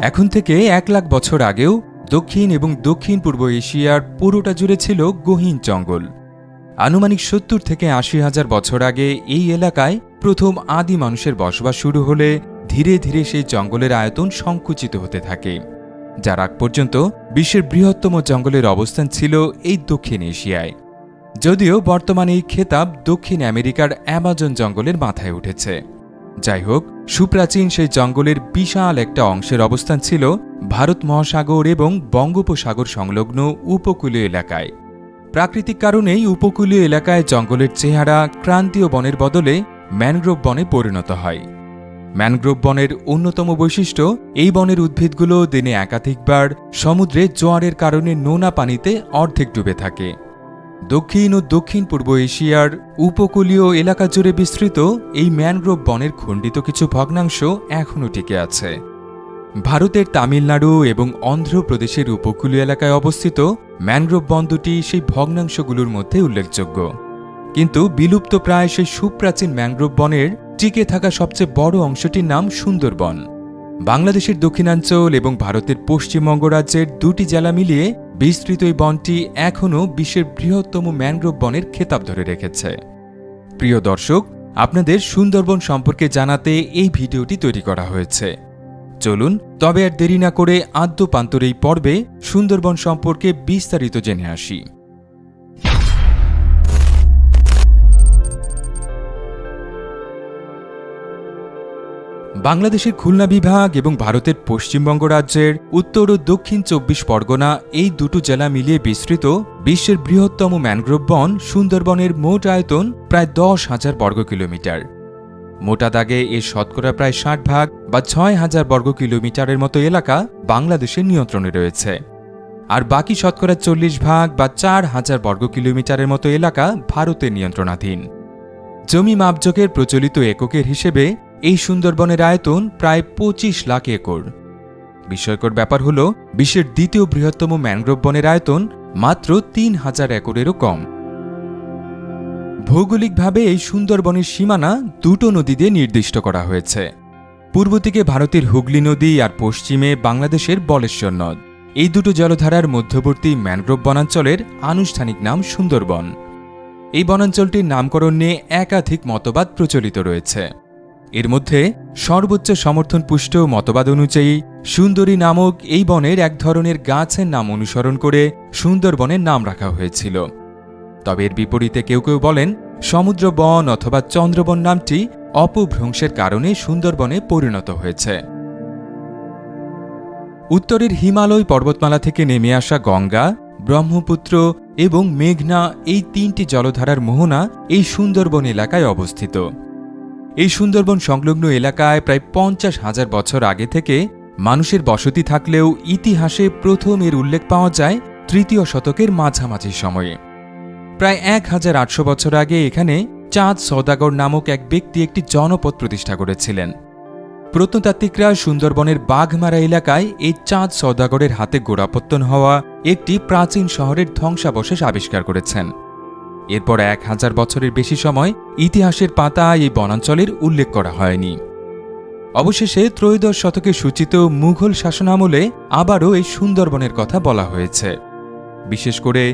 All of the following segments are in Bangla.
এখন থেকে 1 লাখ বছর আগেও দক্ষিণ এবং দক্ষিণ পূর্ব এশিয়ার পুরোটা জুড়ে ছিল গহীন জঙ্গল। আনুমানিক 70 থেকে 80 হাজার বছর আগে এই এলাকায় প্রথম আদি মানুষের বসবাস শুরু হলে ধীরে ধীরে সেই জঙ্গলের আয়তন সংকুচিত হতে থাকে, যার আগ পর্যন্ত বিশ্বের বৃহত্তম জঙ্গলের অবস্থান ছিল এই দক্ষিণ এশিয়ায়। যদিও বর্তমানে এই খেতাব দক্ষিণ আমেরিকার অ্যামাজন জঙ্গলের মাথায় উঠেছে। যাই হোক, সুপ্রাচীন সেই জঙ্গলের বিশাল একটা অংশের অবস্থান ছিল ভারত মহাসাগর এবং বঙ্গোপসাগর সংলগ্ন উপকূলীয় এলাকায়। প্রাকৃতিক কারণেই উপকূলীয় এলাকায় জঙ্গলের চেহারা ক্রান্তীয় বনের বদলে ম্যানগ্রোভ বনে পরিণত হয়। ম্যানগ্রোভ বনের অন্যতম বৈশিষ্ট্য, এই বনের উদ্ভিদগুলো দিনে একাধিকবার সমুদ্রে জোয়ারের কারণে নোনা পানিতে অর্ধেক ডুবে থাকে। দক্ষিণ ও দক্ষিণ পূর্ব এশিয়ার উপকূলীয় এলাকা জুড়ে বিস্তৃত এই ম্যানগ্রোভ বনের খণ্ডিত কিছু ভগ্নাংশ এখনও টিকে আছে। ভারতের তামিলনাড়ু এবং অন্ধ্রপ্রদেশের উপকূলীয় এলাকায় অবস্থিত ম্যানগ্রোভ বন দুটি সেই ভগ্নাংশগুলোর মধ্যে উল্লেখযোগ্য। কিন্তু বিলুপ্তপ্রায় সেই সুপ্রাচীন ম্যানগ্রোভ বনের টিকে থাকা সবচেয়ে বড় অংশটির নাম সুন্দরবন। বাংলাদেশের দক্ষিণাঞ্চল এবং ভারতের পশ্চিমবঙ্গ রাজ্যের 2টি জেলা মিলিয়ে বিস্তৃত এই বনটি এখনও বিশ্বের বৃহত্তম ম্যানগ্রোভ বনের খেতাব ধরে রেখেছে। প্রিয় দর্শক, আপনাদের সুন্দরবন সম্পর্কে জানাতে এই ভিডিওটি তৈরি করা হয়েছে। চলুন তবে আর দেরি না করে আদ্যপান্তর এই পর্বে সুন্দরবন সম্পর্কে বিস্তারিত জেনে আসি। বাংলাদেশের খুলনা বিভাগ এবং ভারতের পশ্চিমবঙ্গ রাজ্যের উত্তর ও দক্ষিণ 24 পরগনা এই দুটো জেলা মিলিয়ে বিস্তৃত বিশ্বের বৃহত্তম ম্যানগ্রোভ বন সুন্দরবনের মোট আয়তন প্রায় 10,000 বর্গ কিলোমিটার। মোটা দাগে এর শতকরা প্রায় 60% বা 6,000 বর্গ কিলোমিটারের মতো এলাকা বাংলাদেশের নিয়ন্ত্রণে রয়েছে, আর বাকি শতকরা 40% বা 4,000 বর্গ কিলোমিটারের মতো এলাকা ভারতের নিয়ন্ত্রণাধীন। জমি মাপজোকের প্রচলিত এককের হিসেবে এই সুন্দরবনের আয়তন প্রায় 25 লাখ একর। বিস্ময়কর ব্যাপার হল, বিশ্বের দ্বিতীয় বৃহত্তম ম্যানগ্রোভ বনের আয়তন মাত্র 3,000 একরেরও কম। ভৌগোলিকভাবে এই সুন্দরবনের সীমানা দুটো নদী দিয়ে নির্দিষ্ট করা হয়েছে। পূর্ব দিকে ভারতের হুগলি নদী আর পশ্চিমে বাংলাদেশের বলেশ্বর নদ। এই দুটো জলধারার মধ্যবর্তী ম্যানগ্রোভ বনাঞ্চলের আনুষ্ঠানিক নাম সুন্দরবন। এই বনাঞ্চলটির নামকরণ নিয়ে একাধিক মতবাদ প্রচলিত রয়েছে। এর মধ্যে সর্বোচ্চ সমর্থনপুষ্ট মতবাদ অনুযায়ী সুন্দরী নামক এই বনের এক ধরনের গাছের নাম অনুসরণ করে সুন্দরবনের নাম রাখা হয়েছিল। তবে এর বিপরীতে কেউ কেউ বলেন সমুদ্র বন অথবা চন্দ্রবন নামটি অপভ্রংশের কারণে সুন্দরবনে পরিণত হয়েছে। উত্তরের হিমালয় পর্বতমালা থেকে নেমে আসা গঙ্গা, ব্রহ্মপুত্র এবং মেঘনা এই 3টি জলধারার মোহনা এই সুন্দরবন এলাকায় অবস্থিত। এই সুন্দরবন সংলগ্ন এলাকায় প্রায় 50,000 বছর আগে থেকে মানুষের বসতি থাকলেও ইতিহাসে প্রথম এর উল্লেখ পাওয়া যায় 3য় শতকের মাঝামাঝি সময়ে। প্রায় 1800 বছর আগে এখানে চাঁদ সওদাগর নামক এক ব্যক্তি একটি জনপদ প্রতিষ্ঠা করেছিলেন। প্রত্নতাত্ত্বিকরা সুন্দরবনের বাঘমারা এলাকায় এই চাঁদ সওদাগরের হাতে গোড়াপত্তন হওয়া একটি প্রাচীন শহরের ধ্বংসাবশেষ আবিষ্কার করেছেন। এরপর 1000 বছরের বেশি সময় ইতিহাসের পাতায় এই বনাঞ্চলের উল্লেখ করা হয়নি। অবশেষে ত্রয়োদশ শতকে সূচিত মুঘল শাসনামলে আবারও এই সুন্দরবনের কথা বলা হয়েছে। বিশেষ করে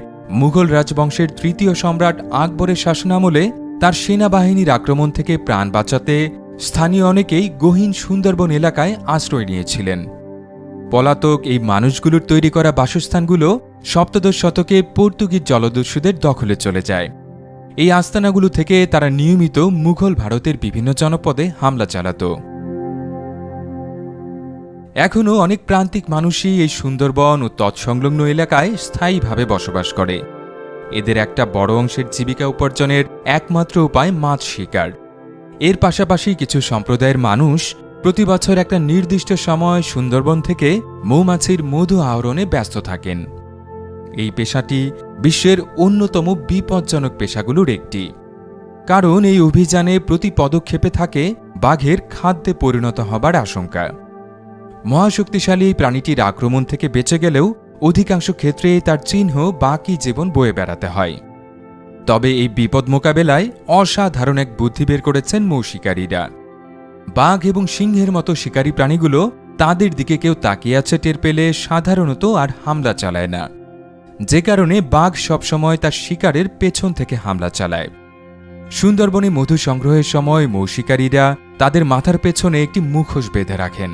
মুঘল রাজবংশের 3য় সম্রাট আকবরের শাসনামলে তার সেনাবাহিনীর আক্রমণ থেকে প্রাণ বাঁচাতে স্থানীয় অনেকেই গহীন সুন্দরবন এলাকায় আশ্রয় নিয়েছিলেন। পলাতক এই মানুষগুলোর তৈরি করা বাসস্থানগুলো সপ্তদশ শতকে পর্তুগিজ জলদস্যুদের দখলে চলে যায়। এই আস্তানাগুলো থেকে তারা নিয়মিত মুঘল ভারতের বিভিন্ন জনপদে হামলা চালাত। এখনও অনেক প্রান্তিক মানুষই এই সুন্দরবন ও তৎসংলগ্ন এলাকায় স্থায়ীভাবে বসবাস করে। এদের একটা বড় অংশের জীবিকা উপার্জনের একমাত্র উপায় মাছ শিকার। এর পাশাপাশি কিছু সম্প্রদায়ের মানুষ প্রতি বছর একটা নির্দিষ্ট সময় সুন্দরবন থেকে মৌমাছির মধু আহরণে ব্যস্ত থাকেন। এই পেশাটি বিশ্বের অন্যতম বিপজ্জনক পেশাগুলোর একটি, কারণ এই অভিযানে প্রতি পদক্ষেপে থাকে বাঘের খাদ্যে পরিণত হবার আশঙ্কা। মহাশক্তিশালী প্রাণীটির আক্রমণ থেকে বেঁচে গেলেও অধিকাংশ ক্ষেত্রে তার চিহ্ন বাকি জীবন বয়ে বেড়াতে হয়। তবে এই বিপদ মোকাবেলায় অসাধারণ এক বুদ্ধি বের করেছেন মৌ শিকারীরা। বাঘ এবং সিংহের মতো শিকারী প্রাণীগুলো তাদের দিকে কেউ তাকিয়ে আছে টের পেলে সাধারণত আর হামলা চালায় না, যে কারণে বাঘ সবসময় তার শিকারের পেছন থেকে হামলা চালায়। সুন্দরবনে মধু সংগ্রহের সময় মৌশিকারীরা তাদের মাথার পেছনে একটি মুখোশ বেঁধে রাখেন।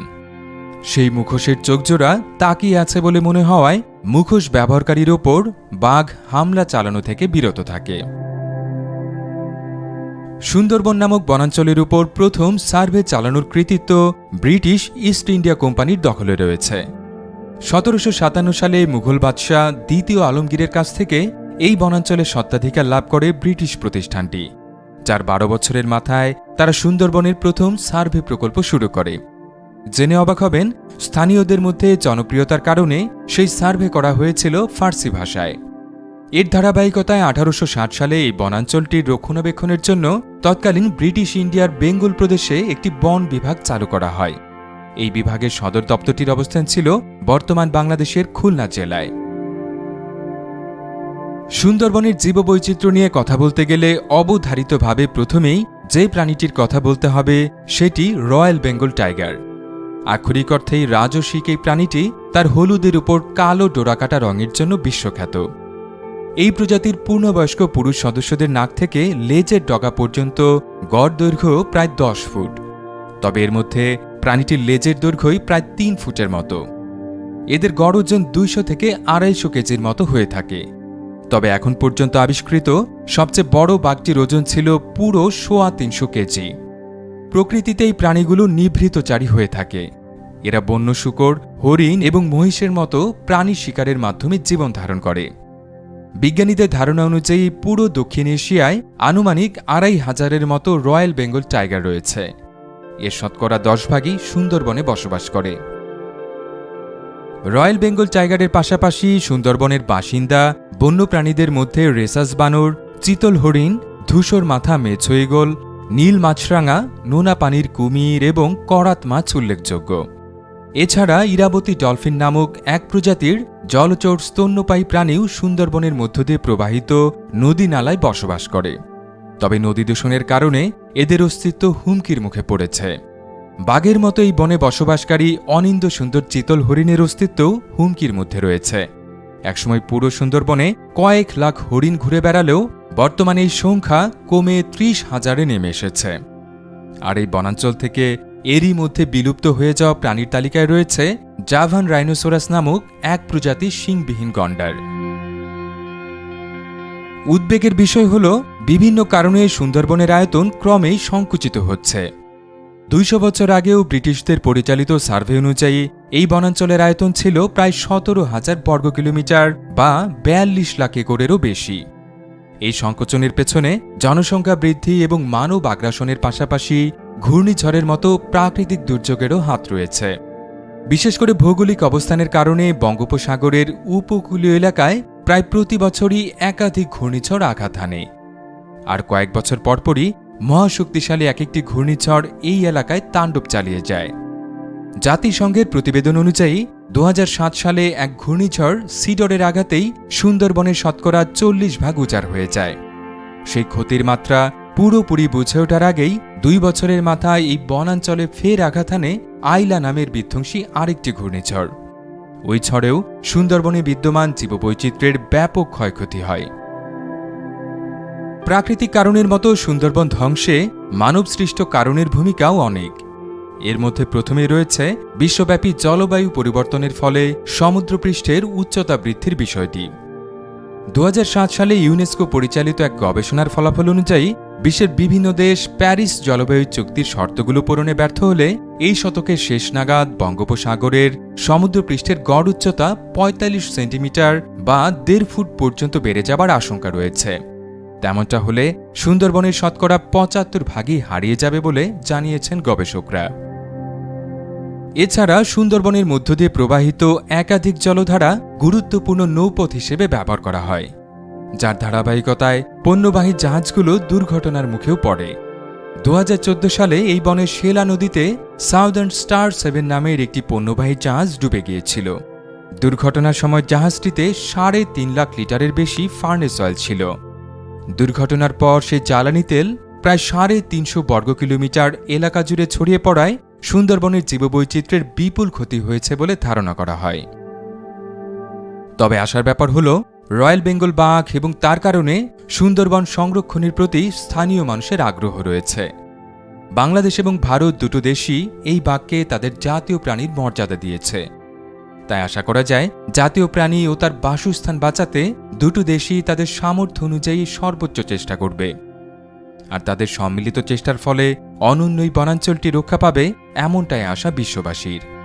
সেই মুখোশের চোখজোড়া তাকিয়ে আছে বলে মনে হওয়ায় মুখোশ ব্যবহারকারীর ওপর বাঘ হামলা চালানো থেকে বিরত থাকে। সুন্দরবন নামক বনাঞ্চলের উপর প্রথম সার্ভে চালানোর কৃতিত্ব ব্রিটিশ ইস্ট ইন্ডিয়া কোম্পানির দখলে রয়েছে। 1757 সালে মুঘল বাদশাহ দ্বিতীয় আলমগীরের কাছ থেকে এই বনাঞ্চলের স্বত্বাধিকার লাভ করে ব্রিটিশ প্রতিষ্ঠানটি, যার 12 বছরের মাথায় তারা সুন্দরবনের প্রথম সার্ভে প্রকল্প শুরু করে। জেনে অবাক হবেন, স্থানীয়দের মধ্যে জনপ্রিয়তার কারণে সেই সার্ভে করা হয়েছিল ফার্সি ভাষায়। এর ধারাবাহিকতায় 1860 সালে এই বনাঞ্চলটির রক্ষণাবেক্ষণের জন্য তৎকালীন ব্রিটিশ ইন্ডিয়ার বেঙ্গল প্রদেশে একটি বন বিভাগ চালু করা হয়। এই বিভাগের সদর দপ্তরটির অবস্থান ছিল বর্তমান বাংলাদেশের খুলনা জেলায়। সুন্দরবনের জীববৈচিত্র্য নিয়ে কথা বলতে গেলে অবধারিতভাবে প্রথমেই যে প্রাণীটির কথা বলতে হবে সেটি রয়্যাল বেঙ্গল টাইগার। আক্ষরিক অর্থেই রাজসিক এই প্রাণীটি তার হলুদের উপর কালো ডোরাকাটা রঙের জন্য বিশ্বখ্যাত। এই প্রজাতির পূর্ণবয়স্ক পুরুষ সদস্যদের নাক থেকে লেজের ডগা পর্যন্ত গড় দৈর্ঘ্য প্রায় 10 ফুট, তবে এর মধ্যে প্রাণীটির লেজের দৈর্ঘ্যই প্রায় 3 ফুটের মতো। এদের গড় ওজন 200 থেকে 250 কেজির মতো হয়ে থাকে। তবে এখন পর্যন্ত আবিষ্কৃত সবচেয়ে বড় বাঘটির ওজন ছিল পুরো 350 কেজি। প্রকৃতিতে এই প্রাণীগুলো নিভৃতচারী হয়ে থাকে। এরা বন্য শূকর, হরিণ এবং মহিষের মতো প্রাণী শিকারের মাধ্যমে জীবন ধারণ করে। বিজ্ঞানীদের ধারণা অনুযায়ী পুরো দক্ষিণ এশিয়ায় আনুমানিক 2500-এর মতো রয়্যাল বেঙ্গল টাইগার রয়েছে। এর শতকরা 10 ভাগই সুন্দরবনে বসবাস করে। রয়্যাল বেঙ্গল টাইগারের পাশাপাশি সুন্দরবনের বাসিন্দা বন্যপ্রাণীদের মধ্যে রেসাস বানর, চিতল হরিণ, ধূসর মাথা মেছো ঈগল, নীল মাছরাঙা, নোনা পানির কুমির এবং করাত মাছ উল্লেখযোগ্য। এছাড়া ইরাবতী ডলফিন নামক এক প্রজাতির জলচর স্তন্যপায়ী প্রাণীও সুন্দরবনের মধ্য দিয়ে প্রবাহিত নদী নালায় বসবাস করে। তবে নদী দূষণের কারণে এদের অস্তিত্ব হুমকির মুখে পড়েছে। বাঘের মতো এই বনে বসবাসকারী অনিন্দ সুন্দর চিতল হরিণের অস্তিত্বও হুমকির মধ্যে রয়েছে। একসময় পুরো সুন্দরবনে কয়েক লাখ হরিণ ঘুরে বেড়ালেও বর্তমানে এই সংখ্যা কমে 30,000-এ নেমে এসেছে। আর এই বনাঞ্চল থেকে এরই মধ্যে বিলুপ্ত হয়ে যাওয়া প্রাণীর তালিকায় রয়েছে জাভান রাইনোসোরাস নামক এক প্রজাতির শিংবিহীন গন্ডার। উদ্বেগের বিষয় হল, বিভিন্ন কারণে সুন্দরবনের আয়তন ক্রমেই সংকুচিত হচ্ছে। 200 বছর আগেও ব্রিটিশদের পরিচালিত সার্ভে অনুযায়ী এই বনাঞ্চলের আয়তন ছিল প্রায় 17,000 বর্গ কিলোমিটার বা 42 লাখ একরেরও বেশি। এই সংকোচনের পেছনে জনসংখ্যা বৃদ্ধি এবং মানব আগ্রাসনের পাশাপাশি ঘূর্ণিঝড়ের মতো প্রাকৃতিক দুর্যোগেরও হাত রয়েছে। বিশেষ করে ভৌগোলিক অবস্থানের কারণে বঙ্গোপসাগরের উপকূলীয় এলাকায় প্রায় প্রতি বছরই একাধিক ঘূর্ণিঝড় আঘাত হানে। আর কয়েক বছর পরপরই মহাশক্তিশালী এক একটি ঘূর্ণিঝড় এই এলাকায় তাণ্ডব চালিয়ে যায়। জাতিসংঘের প্রতিবেদন অনুযায়ী 2007 সালে এক ঘূর্ণিঝড় সিডরের আঘাতেই সুন্দরবনের শতকরা 40 ভাগ উজাড় হয়ে যায়। সেই ক্ষতির মাত্রা পুরোপুরি বুঝে ওঠার আগেই 2 বছরের মাথায় এই বনাঞ্চলে ফের আঘাত হানে আইলা নামের বিধ্বংসী আরেকটি ঘূর্ণিঝড়। ওই ঝড়েও সুন্দরবনে বিদ্যমান জীববৈচিত্র্যের ব্যাপক ক্ষয়ক্ষতি হয়। প্রাকৃতিক কারণের মতো সুন্দরবন ধ্বংসে মানবসৃষ্ট কারণের ভূমিকাও অনেক। এর মধ্যে প্রথমেই রয়েছে বিশ্বব্যাপী জলবায়ু পরিবর্তনের ফলে সমুদ্রপৃষ্ঠের উচ্চতা বৃদ্ধির বিষয়টি। 2007 সালে ইউনেস্কো পরিচালিত এক গবেষণার ফলাফল অনুযায়ী বিশ্বের বিভিন্ন দেশ প্যারিস জলবায়ু চুক্তির শর্তগুলো পূরণে ব্যর্থ হলে এই শতকের শেষ নাগাদ বঙ্গোপসাগরের সমুদ্রপৃষ্ঠের গড় উচ্চতা 45 সেন্টিমিটার বা 1.5 ফুট পর্যন্ত বেড়ে যাবার আশঙ্কা রয়েছে। তেমনটা হলে সুন্দরবনের শতকরা 75 ভাগই হারিয়ে যাবে বলে জানিয়েছেন গবেষকরা। এছাড়া সুন্দরবনের মধ্য দিয়ে প্রবাহিত একাধিক জলধারা গুরুত্বপূর্ণ নৌপথ হিসেবে ব্যবহার করা হয়, যার ধারাবাহিকতায় পণ্যবাহী জাহাজগুলো দুর্ঘটনার মুখেও পড়ে। 2014 সালে এই বনের শেলা নদীতে সাউদার্ন স্টার 7 নামের একটি পণ্যবাহী জাহাজ ডুবে গিয়েছিল। দুর্ঘটনার সময় জাহাজটিতে 3.5 লাখ লিটারের বেশি ফার্নেস অয়েল ছিল। দুর্ঘটনার পর সেই জ্বালানি তেল প্রায় 350 বর্গ কিলোমিটার এলাকা জুড়ে ছড়িয়ে পড়ায় সুন্দরবনের জীববৈচিত্র্যের বিপুল ক্ষতি হয়েছে বলে ধারণা করা হয়। তবে আশার ব্যাপার হল, রয়্যাল বেঙ্গল বাঘ এবং তার কারণে সুন্দরবন সংরক্ষণের প্রতি স্থানীয় মানুষের আগ্রহ রয়েছে। বাংলাদেশ এবং ভারত দুটো দেশই এই বাঘকে তাদের জাতীয় প্রাণীর মর্যাদা দিয়েছে। তাই আশা করা যায় জাতীয় প্রাণী ও তার বাসস্থান বাঁচাতে দুটো দেশই তাদের সামর্থ্য অনুযায়ী সর্বোচ্চ চেষ্টা করবে। আর তাদের সম্মিলিত চেষ্টার ফলে অনন্য এই বনাঞ্চলটি রক্ষা পাবে, এমনটাই আশা বিশ্ববাসীর।